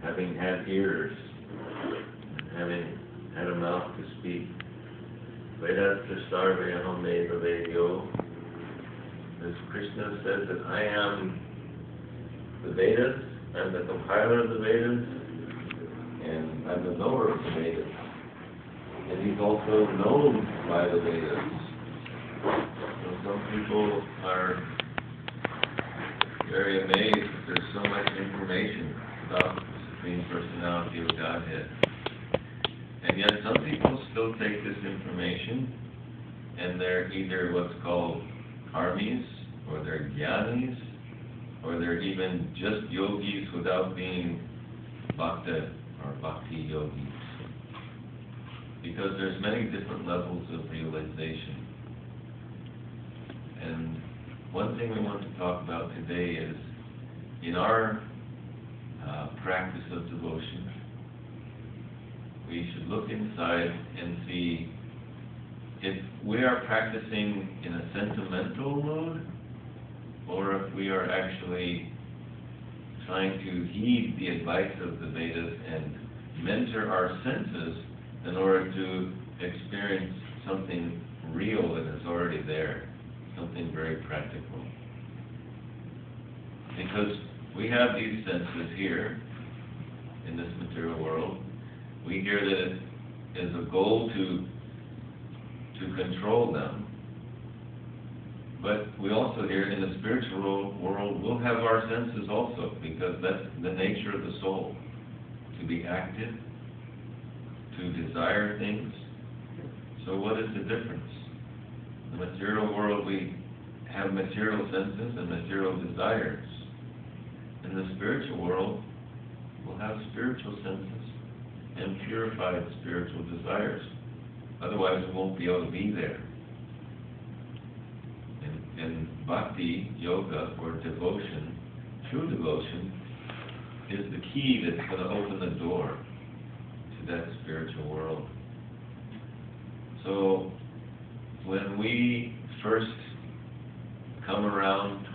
having had ears, and having had a mouth to speak. Vedas-sarve aham eva Vedyo. As Krishna says that I am the Vedas, I'm the compiler of the Vedas, and I'm the knower of the Vedas. And he's also known by the Vedas. So some people are very amazed that there's so much information about the Supreme Personality of Godhead. And yet some people still take this information and they're either what's called karmis, or they're jnanis, or they're even just yogis without being bhakta or bhakti yogis. Because there's many different levels of realization. And one thing we want to talk about today is, in our practice of devotion, we should look inside and see if we are practicing in a sentimental mood, or if we are actually trying to heed the advice of the Vedas and mentor our senses in order to experience something real that is already there, something very practical. Because we have these senses here in this material world. We hear that it is a goal to control them. But we also hear in the spiritual world we'll have our senses also, because that's the nature of the soul, to be active, to desire things. So what is the difference? In the material world we have material senses and material desires. In the spiritual world we'll have spiritual senses and purified spiritual desires. Otherwise we won't be able to be there. And bhakti, yoga, or devotion, true devotion, is the key that's going to open the door to that spiritual world. So when we first come around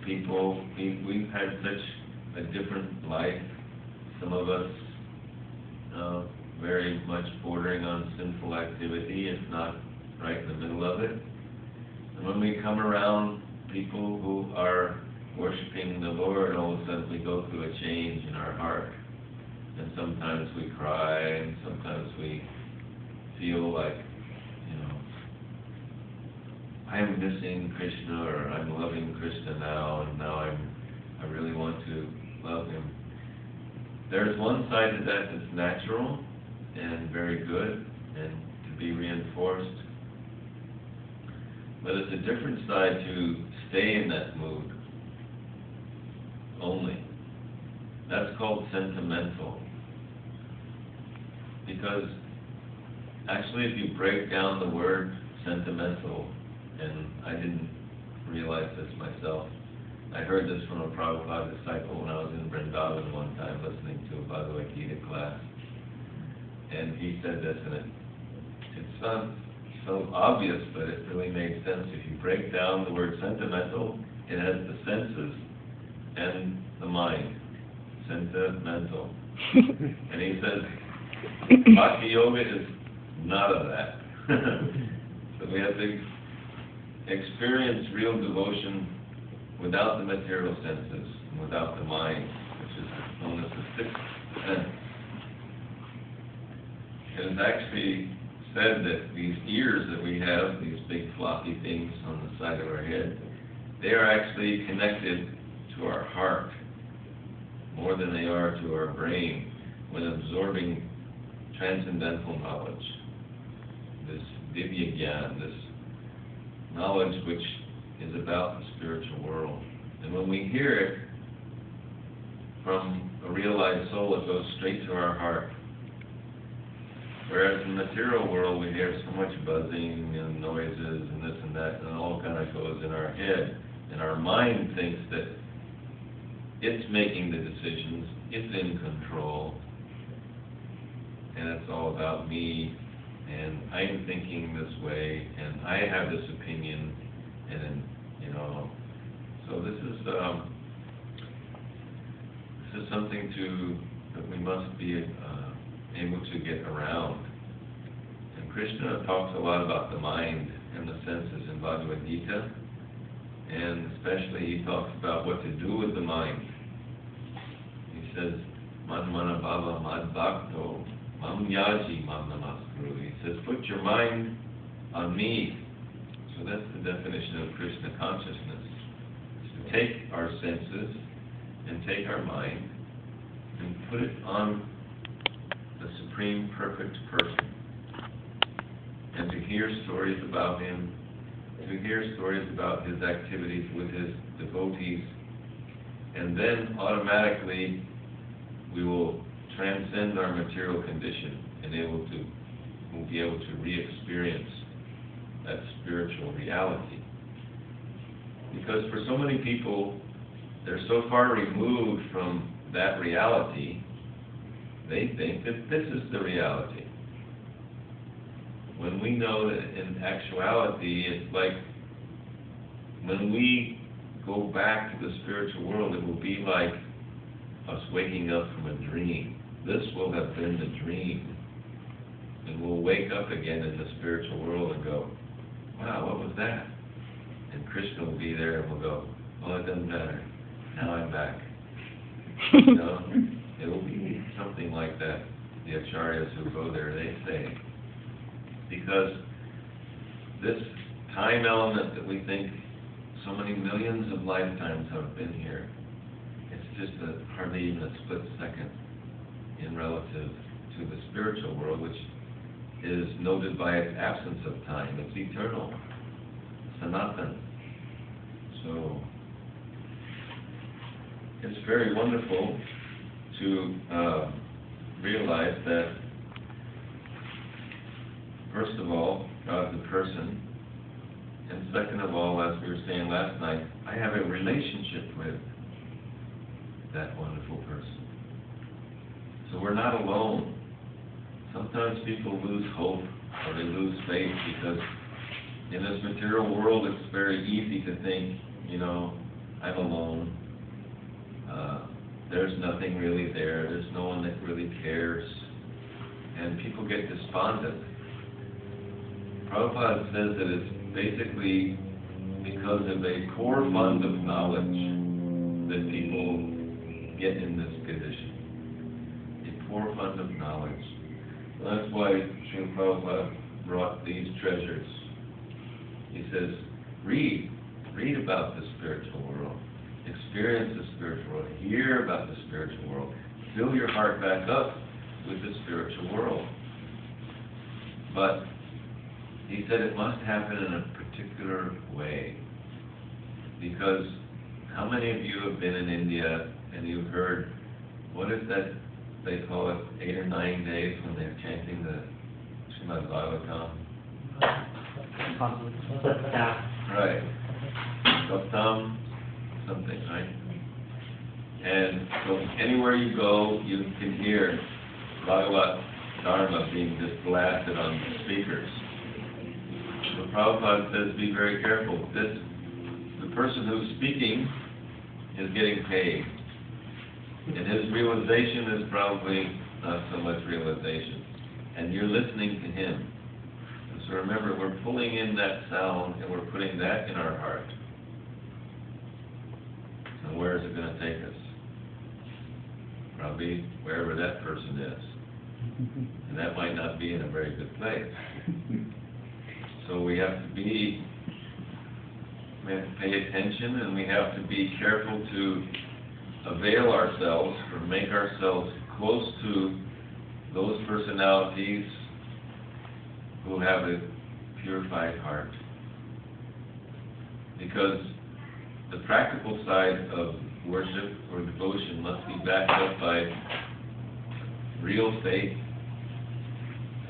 people, we've had such a different life. Some of us very much bordering on sinful activity, if not right in the middle of it. And when we come around people who are worshiping the Lord, all of a sudden we go through a change in our heart. And sometimes we cry, and sometimes we feel like, I'm missing Krishna, or I'm loving Krishna now, and now I really want to love him. There's one side to that that's natural and very good and to be reinforced. But it's a different side to stay in that mood only. That's called sentimental. Because actually if you break down the word sentimental, and I didn't realize this myself, I heard this from a Prabhupada disciple when I was in Vrindavan one time listening to a Bhagavad Gita class. And he said this, and it sounds so obvious, but it really made sense. If you break down the word sentimental, it has the senses and the mind. Sentimental. And he says, Bhakti Yoga is none of that. So we have to experience real devotion without the material senses, and without the mind, which is known as the sixth sense. It is actually said that these ears that we have, these big floppy things on the side of our head, they are actually connected to our heart more than they are to our brain when absorbing transcendental knowledge, this divya gyan, this knowledge which is about the spiritual world. And when we hear it from a realized soul, it goes straight to our heart. Whereas in the material world, we hear so much buzzing and noises and this and that, and it all kind of goes in our head. And our mind thinks that it's making the decisions, it's in control, and it's all about me, and I'm thinking this way, and I have this opinion, and so this is something that we must be able to get around. And Krishna talks a lot about the mind and the senses in Bhagavad Gita, and especially he talks about what to do with the mind. He says, Man mana bhava mad bhakto, mam yaji mam namaskuru. He says, put your mind on me. So that's the definition of Krishna consciousness. It's to take our senses and take our mind and put it on the Supreme Perfect Person. And to hear stories about Him, to hear stories about His activities with His devotees, and then automatically we will transcend our material condition and we'll be able to re-experience that spiritual reality. Because for so many people, they're so far removed from that reality, they think that this is the reality. When we know that in actuality, it's like when we go back to the spiritual world, it will be like us waking up from a dream. This will have been the dream. And we'll wake up again in the spiritual world and go, wow, what was that? And Krishna will be there and we'll go, oh, it doesn't matter. Now I'm back. You know, it will be something like that. The acharyas who go there, they say. Because this time element that we think so many millions of lifetimes have been here, it's just hardly even a split second in relative to the spiritual world, which is noted by its absence of time. It's eternal, sanatan. So it's very wonderful to realize that, first of all, God's a person, and second of all, as we were saying last night, I have a relationship with that wonderful person. So we're not alone. Sometimes people lose hope or they lose faith because in this material world it's very easy to think, you know, I'm alone. There's nothing really there. There's no one that really cares. And people get despondent. Prabhupada says that it's basically because of a poor fund of knowledge that people get in this condition. A poor fund of knowledge. So that's why Srila Prabhupada brought these treasures. He says, read about the spiritual world. Experience the spiritual world. Hear about the spiritual world. Fill your heart back up with the spiritual world. But he said it must happen in a particular way. Because how many of you have been in India and you've heard, what is that they call it, 8 or 9 days when they're chanting the Srimad Bhagavatam? Right. Saptam, something, right? And so anywhere you go, you can hear Bhagavat Dharma being just blasted on the speakers. So Prabhupada says, be very careful. The person who's speaking is getting paid. And his realization is probably not so much realization. And you're listening to him. And so remember, we're pulling in that sound and we're putting that in our heart. And where is it going to take us? Probably wherever that person is. And that might not be in a very good place. So we have to pay attention, and we have to be careful to avail ourselves or make ourselves close to those personalities who have a purified heart. Because the practical side of worship or devotion must be backed up by real faith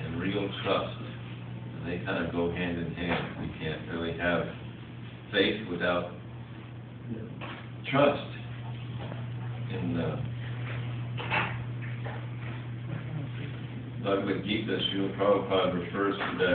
and real trust. And they kind of go hand in hand. We can't really have faith without trust. In Bhagavad Gita, Srila Prabhupada refers to that